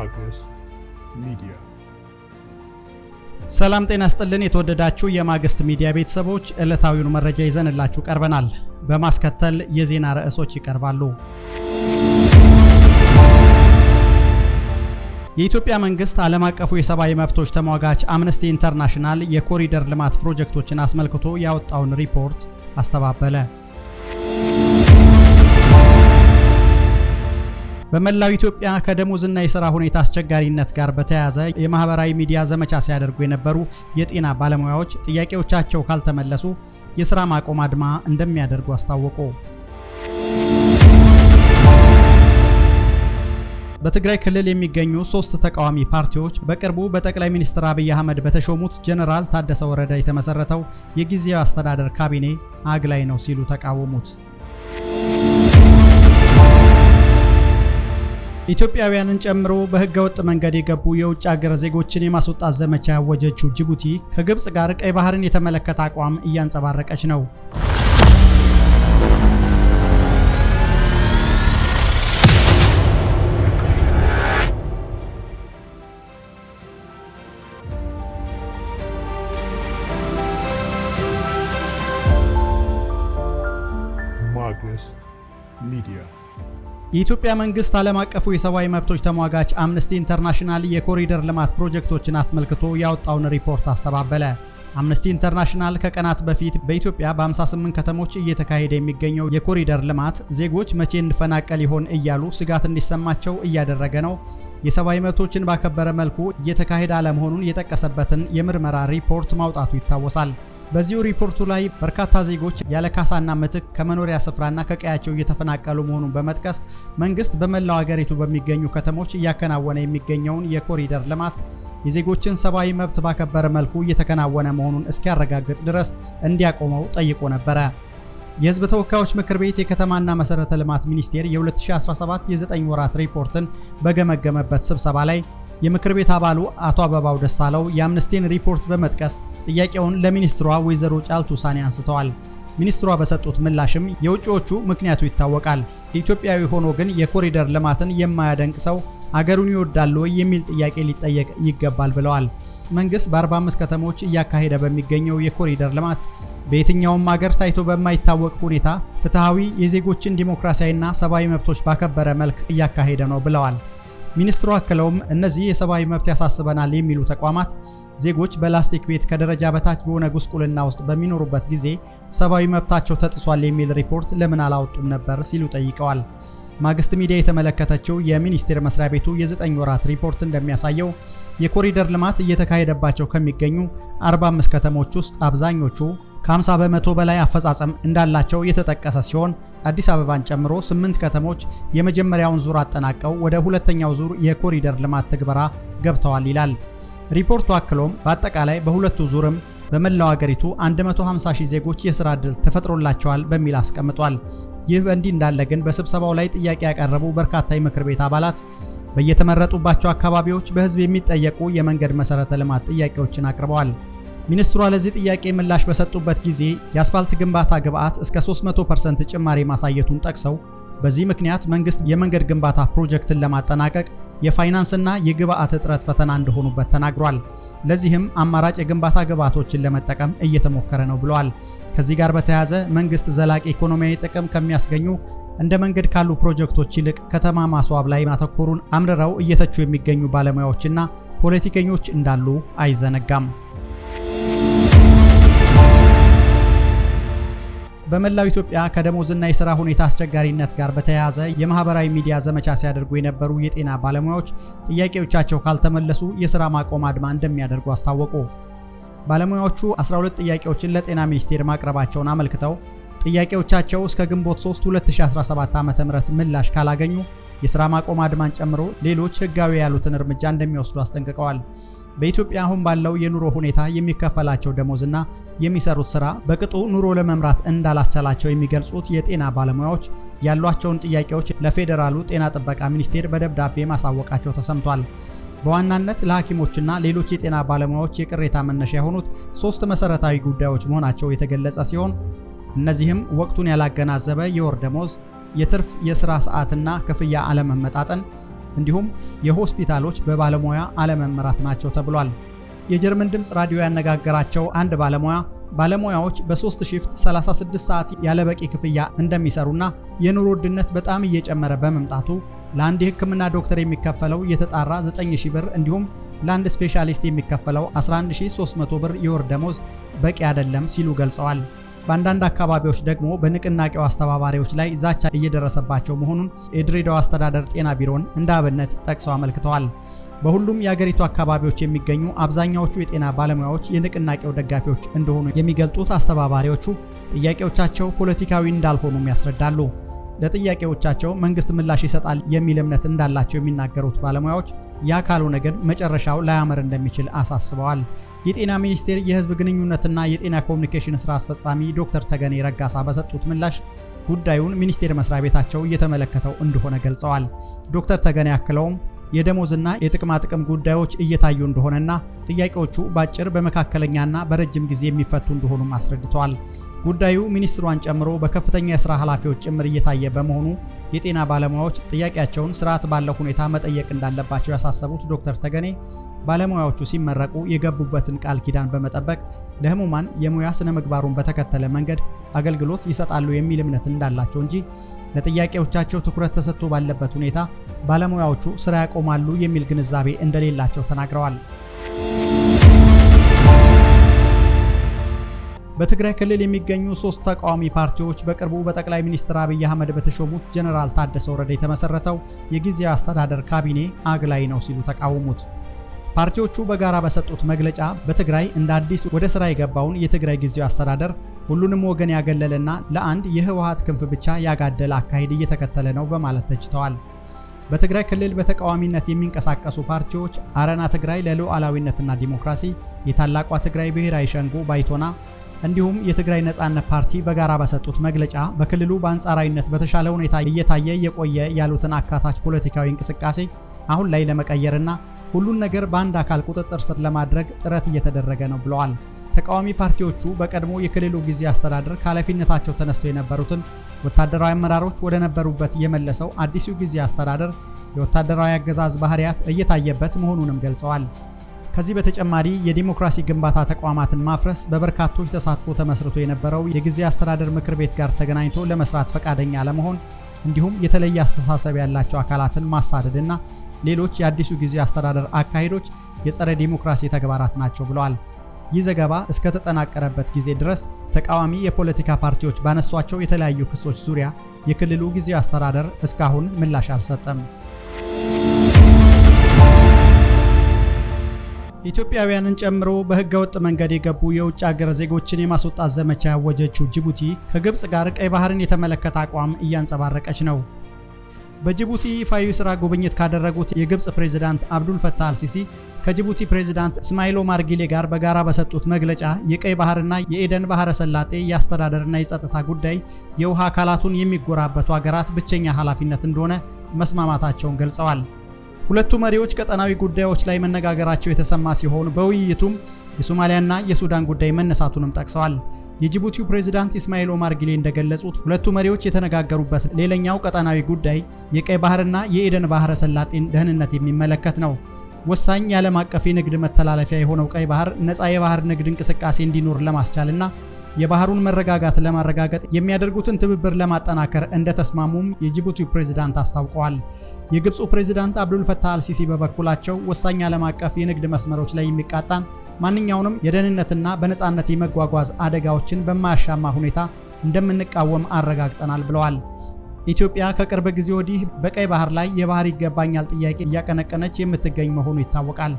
ማግስት ሚዲያ። ሰላም ጤና ይስጥልን። የተወደዳችሁ የማግስት ሚዲያ ቤተሰቦች ዕለታዊውን መረጃ ይዘንላችሁ ቀርበናል። በማስከተል የዜና ርዕሶች ይቀርባሉ። የኢትዮጵያ መንግስት ዓለም አቀፉ የሰብአዊ መብቶች ተሟጋች አምነስቲ ኢንተርናሽናል የኮሪደር ልማት ፕሮጀክቶችን አስመልክቶ ያወጣውን ሪፖርት አስተባበለ። በመላው ኢትዮጵያ ከደሞዝና የሥራ ሁኔታ አስቸጋሪነት ጋር በተያያዘ የማህበራዊ ሚዲያ ዘመቻ ሲያደርጉ የነበሩ የጤና ባለሙያዎች ጥያቄዎቻቸው ካልተመለሱ የሥራ ማቆም አድማ እንደሚያደርጉ አስታወቁ። በትግራይ ክልል የሚገኙ 3 ተቃዋሚ ፓርቲዎች በቅርቡ በጠቅላይ ሚኒስትር አብይ አህመድ በተሾሙት ጀነራል ታደሰ ወረደ የተመሰረተው የጊዜያዊ አስተዳደር ካቢኔ አግላይ ነው ሲሉ ተቃወሙት። ኢትዮጵያውያንን ጨምሮ በህገወጥ መንገድ የገቡ የውጭ ሀገር ዜጎችን የማስወጣት ዘመቻ ያወጀችው ጅቡቲ ከግብጽ ጋር ቀይ ባህርን የተመለከተ አቋም እያንጸባረቀች ነው። ማግስት ሚዲያ። የኢትዮጵያ መንግስት ዓለም አቀፉ የሰብአዊ መብቶች ተሟጋች አምነስቲ ኢንተርናሽናል የኮሪደር ልማት ፕሮጀክቶችን አስመልክቶ ያወጣውን ሪፖርት አስተባበለ። አምነስቲ ኢንተርናሽናል ከቀናት በፊት በኢትዮጵያ በ58 ከተሞች እየተካሄደ የሚገኘው የኮሪደር ልማት ዜጎች መቼ እንፈናቀል ይሆን እያሉ ስጋት እንዲሰማቸው እያደረገ ነው፣ የሰብአዊ መብቶችን ባከበረ መልኩ እየተካሄደ አለመሆኑን የጠቀሰበትን የምርመራ ሪፖርት ማውጣቱ ይታወሳል። በዚሁ ሪፖርቱ ላይ በርካታ ዜጎች ያለ ካሳና ምትክ ከመኖሪያ ስፍራና ከቀያቸው እየተፈናቀሉ መሆኑን በመጥቀስ መንግስት በመላው ሀገሪቱ በሚገኙ ከተሞች እያከናወነ የሚገኘውን የኮሪደር ልማት የዜጎችን ሰብአዊ መብት ባከበረ መልኩ እየተከናወነ መሆኑን እስኪያረጋግጥ ድረስ እንዲያቆመው ጠይቆ ነበረ። የህዝብ ተወካዮች ምክር ቤት የከተማና መሰረተ ልማት ሚኒስቴር የ2017 የ9 ወራት ሪፖርትን በገመገመበት ስብሰባ ላይ የምክር ቤት አባሉ አቶ አበባው ደሳለው የአምነስቲን ሪፖርት በመጥቀስ ጥያቄውን ለሚኒስትሯ ወይዘሮ ጫልቱ ሳኒ አንስተዋል። ሚኒስትሯ በሰጡት ምላሽም የውጪዎቹ ምክንያቱ ይታወቃል፣ ኢትዮጵያዊ ሆኖ ግን የኮሪደር ልማትን የማያደንቅ ሰው አገሩን ይወዳል ወይ የሚል ጥያቄ ሊጠየቅ ይገባል ብለዋል። መንግስት በ45 ከተሞች እያካሄደ በሚገኘው የኮሪደር ልማት በየትኛውም ሀገር ታይቶ በማይታወቅ ሁኔታ ፍትሃዊ የዜጎችን ዲሞክራሲያዊና ሰብአዊ መብቶች ባከበረ መልክ እያካሄደ ነው ብለዋል። ሚኒስትሩ አክለውም እነዚህ የሰብአዊ መብት ያሳስበናል የሚሉ ተቋማት ዜጎች በላስቲክ ቤት ከደረጃ በታች በሆነ ጉስቁልና ውስጥ በሚኖሩበት ጊዜ ሰብአዊ መብታቸው ተጥሷል የሚል ሪፖርት ለምን አላወጡም ነበር ሲሉ ጠይቀዋል። ማግስት ሚዲያ የተመለከተችው የሚኒስቴር መስሪያ ቤቱ የ9 ወራት ሪፖርት እንደሚያሳየው የኮሪደር ልማት እየተካሄደባቸው ከሚገኙ 45 ከተሞች ውስጥ አብዛኞቹ ከ50 በመቶ በላይ አፈጻጸም እንዳላቸው የተጠቀሰ ሲሆን አዲስ አበባን ጨምሮ 8 ከተሞች የመጀመሪያውን ዙር አጠናቀው ወደ ሁለተኛው ዙር የኮሪደር ልማት ትግበራ ገብተዋል ይላል። ሪፖርቱ አክሎም በአጠቃላይ በሁለቱ ዙርም በመላው ሀገሪቱ 150,000 ዜጎች የሥራ ዕድል ተፈጥሮላቸዋል በሚል አስቀምጧል። ይህ በእንዲህ እንዳለ ግን በስብሰባው ላይ ጥያቄ ያቀረቡ በርካታ የምክር ቤት አባላት በየተመረጡባቸው አካባቢዎች በህዝብ የሚጠየቁ የመንገድ መሰረተ ልማት ጥያቄዎችን አቅርበዋል። ሚኒስትሯ ለዚህ ጥያቄ ምላሽ በሰጡበት ጊዜ የአስፋልት ግንባታ ግብዓት እስከ 300% ጭማሪ ማሳየቱን ጠቅሰው በዚህ ምክንያት መንግስት የመንገድ ግንባታ ፕሮጀክትን ለማጠናቀቅ የፋይናንስና የግብዓት እጥረት ፈተና እንደሆኑበት ተናግሯል። ለዚህም አማራጭ የግንባታ ግብዓቶችን ለመጠቀም እየተሞከረ ነው ብለዋል። ከዚህ ጋር በተያያዘ መንግስት ዘላቂ ኢኮኖሚያዊ ጥቅም ከሚያስገኙ እንደ መንገድ ካሉ ፕሮጀክቶች ይልቅ ከተማ ማስዋብ ላይ ማተኮሩን አምርረው እየተቹ የሚገኙ ባለሙያዎችና ፖለቲከኞች እንዳሉ አይዘነጋም። በመላው ኢትዮጵያ ከደሞዝና የሥራ ሁኔታ አስቸጋሪነት ጋር በተያያዘ የማህበራዊ ሚዲያ ዘመቻ ሲያደርጉ የነበሩ የጤና ባለሙያዎች ጥያቄዎቻቸው ካልተመለሱ የሥራ ማቆም አድማ እንደሚያደርጉ አስታወቁ። ባለሙያዎቹ 12 ጥያቄዎችን ለጤና ሚኒስቴር ማቅረባቸውን አመልክተው ጥያቄዎቻቸው እስከ ግንቦት 3 2017 ዓ.ም ምላሽ ካላገኙ የሥራ ማቆም አድማን ጨምሮ ሌሎች ህጋዊ ያሉትን እርምጃ እንደሚወስዱ አስጠንቅቀዋል። በኢትዮጵያ አሁን ባለው የኑሮ ሁኔታ የሚከፈላቸው ደሞዝና የሚሰሩት ስራ በቅጡ ኑሮ ለመምራት እንዳላስቻላቸው የሚገልጹት የጤና ባለሙያዎች ያሏቸውን ጥያቄዎች ለፌዴራሉ ጤና ጥበቃ ሚኒስቴር በደብዳቤ ማሳወቃቸው ተሰምቷል። በዋናነት ለሐኪሞችና ሌሎች የጤና ባለሙያዎች የቅሬታ መነሻ የሆኑት 3 መሰረታዊ ጉዳዮች መሆናቸው የተገለጸ ሲሆን እነዚህም ወቅቱን ያላገናዘበ የወር ደሞዝ፣ የትርፍ የሥራ ሰዓትና ክፍያ አለመመጣጠን፣ እንዲሁም የሆስፒታሎች በባለሙያ አለመመራት ናቸው ተብሏል። የጀርመን ድምፅ ራዲዮ ያነጋገራቸው አንድ ባለሙያዎች በ3 ሺፍት 36 ሰዓት ያለበቂ ክፍያ እንደሚሰሩና የኑሮ ውድነት በጣም እየጨመረ በመምጣቱ ለአንድ የሕክምና ዶክተር የሚከፈለው የተጣራ 9000 ብር እንዲሁም ለአንድ ስፔሻሊስት የሚከፈለው 11300 ብር የወር ደሞዝ በቂ አይደለም ሲሉ ገልጸዋል። በአንዳንድ አካባቢዎች ደግሞ በንቅናቄው አስተባባሪዎች ላይ ዛቻ እየደረሰባቸው መሆኑን የድሬዳዋ አስተዳደር ጤና ቢሮን እንደ አብነት ጠቅሰው አመልክተዋል። በሁሉም የአገሪቱ አካባቢዎች የሚገኙ አብዛኛዎቹ የጤና ባለሙያዎች የንቅናቄው ደጋፊዎች እንደሆኑ የሚገልጡት አስተባባሪዎቹ ጥያቄዎቻቸው ፖለቲካዊ እንዳልሆኑም ያስረዳሉ። ለጥያቄዎቻቸው መንግስት ምላሽ ይሰጣል የሚል እምነት እንዳላቸው የሚናገሩት ባለሙያዎች ያ ካልሆነ ግን መጨረሻው ላያመር እንደሚችል አሳስበዋል። የጤና ሚኒስቴር የህዝብ ግንኙነትና የጤና ኮሚኒኬሽን ስራ አስፈጻሚ ዶክተር ተገኔ ረጋሳ በሰጡት ምላሽ ጉዳዩን ሚኒስቴር መስሪያ ቤታቸው እየተመለከተው እንደሆነ ገልጸዋል። ዶክተር ተገኔ አክለውም የደሞዝና የጥቅማ ጥቅም ጉዳዮች እየታዩ እንደሆነና ጥያቄዎቹ በአጭር በመካከለኛና በረጅም ጊዜ የሚፈቱ እንደሆኑም አስረድተዋል። ጉዳዩ ሚኒስትሯን ጨምሮ በከፍተኛ የሥራ ኃላፊዎች ጭምር እየታየ በመሆኑ የጤና ባለሙያዎች ጥያቄያቸውን ስርዓት ባለው ሁኔታ መጠየቅ እንዳለባቸው ያሳሰቡት ዶክተር ተገኔ ባለሙያዎቹ ሲመረቁ የገቡበትን ቃል ኪዳን በመጠበቅ ለህሙማን የሙያ ስነ ምግባሩን በተከተለ መንገድ አገልግሎት ይሰጣሉ የሚል እምነት እንዳላቸው እንጂ ለጥያቄዎቻቸው ትኩረት ተሰጥቶ ባለበት ሁኔታ ባለሙያዎቹ ስራ ያቆማሉ የሚል ግንዛቤ እንደሌላቸው ተናግረዋል። በትግራይ ክልል የሚገኙ 3 ተቃዋሚ ፓርቲዎች በቅርቡ በጠቅላይ ሚኒስትር አብይ አህመድ በተሾሙት ጀነራል ታደሰ ወረደ የተመሰረተው የጊዜያዊ አስተዳደር ካቢኔ አግላይ ነው ሲሉ ተቃወሙት። ፓርቲዎቹ በጋራ በሰጡት መግለጫ በትግራይ እንደ አዲስ ወደ ስራ የገባውን የትግራይ ጊዜያዊ አስተዳደር ሁሉንም ወገን ያገለለና ለአንድ የህወሓት ክንፍ ብቻ ያጋደለ አካሄድ እየተከተለ ነው በማለት ተችተዋል። በትግራይ ክልል በተቃዋሚነት የሚንቀሳቀሱ ፓርቲዎች አረና ትግራይ ለሉዓላዊነትና ዲሞክራሲ፣ የታላቋ ትግራይ ብሔራዊ ሸንጎ ባይቶና እንዲሁም የትግራይ ነጻነት ፓርቲ በጋራ በሰጡት መግለጫ በክልሉ በአንጻራዊነት በተሻለ ሁኔታ እየታየ የቆየ ያሉትን አካታች ፖለቲካዊ እንቅስቃሴ አሁን ላይ ለመቀየርና ሁሉን ነገር በአንድ አካል ቁጥጥር ስር ለማድረግ ጥረት እየተደረገ ነው ብለዋል። ተቃዋሚ ፓርቲዎቹ በቀድሞ የክልሉ ጊዜያዊ አስተዳደር ከኃላፊነታቸው ተነስተው የነበሩትን ወታደራዊ አመራሮች ወደ ነበሩበት የመለሰው አዲሱ ጊዜያዊ አስተዳደር የወታደራዊ አገዛዝ ባህሪያት እየታየበት መሆኑንም ገልጸዋል። ከዚህ በተጨማሪ የዲሞክራሲ ግንባታ ተቋማትን ማፍረስ፣ በበርካቶች ተሳትፎ ተመስርቶ የነበረው የጊዜያዊ አስተዳደር ምክር ቤት ጋር ተገናኝቶ ለመስራት ፈቃደኛ አለመሆን እንዲሁም የተለየ አስተሳሰብ ያላቸው አካላትን ማሳደድና ሌሎች የአዲሱ ጊዜያዊ አስተዳደር አካሄዶች የጸረ ዲሞክራሲ ተግባራት ናቸው ብለዋል። ይህ ዘገባ እስከ ተጠናቀረበት ጊዜ ድረስ ተቃዋሚ የፖለቲካ ፓርቲዎች ባነሷቸው የተለያዩ ክሶች ዙሪያ የክልሉ ጊዜያዊ አስተዳደር እስካሁን ምላሽ አልሰጠም። ኢትዮጵያውያንን ጨምሮ በህገወጥ መንገድ የገቡ የውጭ ሀገር ዜጎችን የማስወጣት ዘመቻ ያወጀችው ጅቡቲ ከግብጽ ጋር ቀይ ባህርን የተመለከተ አቋም እያንጸባረቀች ነው። በጅቡቲ ይፋዊ ስራ ጉብኝት ካደረጉት የግብጽ ፕሬዝዳንት አብዱል ፈታህ አልሲሲ ከጅቡቲ ፕሬዝዳንት እስማኤል ኦማር ጊሌ ጋር በጋራ በሰጡት መግለጫ የቀይ ባህርና የኤደን ባህረ ሰላጤ የአስተዳደርና የጸጥታ ጉዳይ የውሃ አካላቱን የሚጎራበቱ ሀገራት ብቸኛ ኃላፊነት እንደሆነ መስማማታቸውን ገልጸዋል። ሁለቱ መሪዎች ቀጠናዊ ጉዳዮች ላይ መነጋገራቸው የተሰማ ሲሆን በውይይቱም የሶማሊያና የሱዳን ጉዳይ መነሳቱንም ጠቅሰዋል። የጅቡቲው ፕሬዝዳንት እስማኤል ኦማር ጊሌ እንደገለጹት ሁለቱ መሪዎች የተነጋገሩበት ሌላኛው ቀጠናዊ ጉዳይ የቀይ ባህርና የኤደን ባህረ ሰላጤን ደህንነት የሚመለከት ነው። ወሳኝ የዓለም አቀፍ የንግድ መተላለፊያ የሆነው ቀይ ባህር ነፃ የባህር ንግድ እንቅስቃሴ እንዲኖር ለማስቻልና የባህሩን መረጋጋት ለማረጋገጥ የሚያደርጉትን ትብብር ለማጠናከር እንደተስማሙም የጅቡቲው ፕሬዝዳንት አስታውቀዋል። የግብፁ ፕሬዝዳንት አብዱል ፈታህ አልሲሲ በበኩላቸው ወሳኝ ዓለም አቀፍ የንግድ መስመሮች ላይ የሚቃጣን ማንኛውንም የደህንነትና በነፃነት የመጓጓዝ አደጋዎችን በማያሻማ ሁኔታ እንደምንቃወም አረጋግጠናል ብለዋል። ኢትዮጵያ ከቅርብ ጊዜ ወዲህ በቀይ ባህር ላይ የባህር ይገባኛል ጥያቄ እያቀነቀነች የምትገኝ መሆኑ ይታወቃል።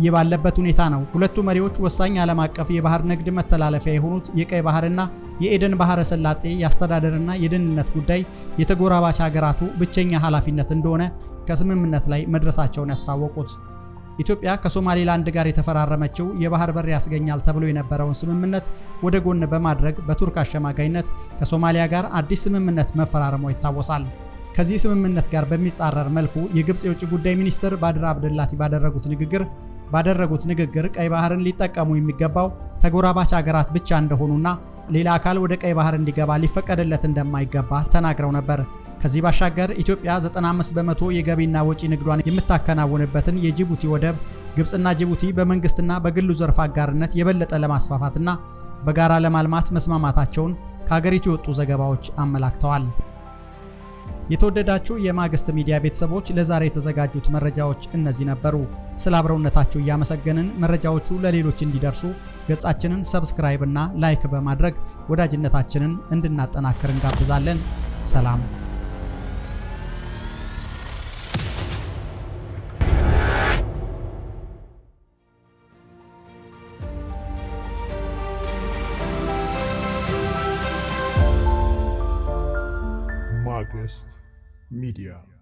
ይህ ባለበት ሁኔታ ነው ሁለቱ መሪዎች ወሳኝ ዓለም አቀፍ የባህር ንግድ መተላለፊያ የሆኑት የቀይ ባህርና የኤደን ባህረ ሰላጤ የአስተዳደርና የደህንነት ጉዳይ የተጎራባች ሀገራቱ ብቸኛ ኃላፊነት እንደሆነ ከስምምነት ላይ መድረሳቸውን ያስታወቁት። ኢትዮጵያ ከሶማሌላንድ ጋር የተፈራረመችው የባህር በር ያስገኛል ተብሎ የነበረውን ስምምነት ወደ ጎን በማድረግ በቱርክ አሸማጋይነት ከሶማሊያ ጋር አዲስ ስምምነት መፈራረሟ ይታወሳል። ከዚህ ስምምነት ጋር በሚጻረር መልኩ የግብጽ የውጭ ጉዳይ ሚኒስትር ባድር አብደላቲ ባደረጉት ንግግር ቀይ ባህርን ሊጠቀሙ የሚገባው ተጎራባች ሀገራት ብቻ እንደሆኑና ሌላ አካል ወደ ቀይ ባህር እንዲገባ ሊፈቀድለት እንደማይገባ ተናግረው ነበር። ከዚህ ባሻገር ኢትዮጵያ 95 በመቶ የገቢና ወጪ ንግዷን የምታከናውንበትን የጅቡቲ ወደብ ግብጽና ጅቡቲ በመንግስትና በግሉ ዘርፍ አጋርነት የበለጠ ለማስፋፋትና በጋራ ለማልማት መስማማታቸውን ከሀገሪቱ የወጡ ዘገባዎች አመላክተዋል። የተወደዳችሁ የማግስት ሚዲያ ቤተሰቦች ለዛሬ የተዘጋጁት መረጃዎች እነዚህ ነበሩ። ስለ አብረውነታችሁ እያመሰገንን መረጃዎቹ ለሌሎች እንዲደርሱ ገጻችንን ሰብስክራይብ እና ላይክ በማድረግ ወዳጅነታችንን እንድናጠናክር እንጋብዛለን። ሰላም። Magus Media.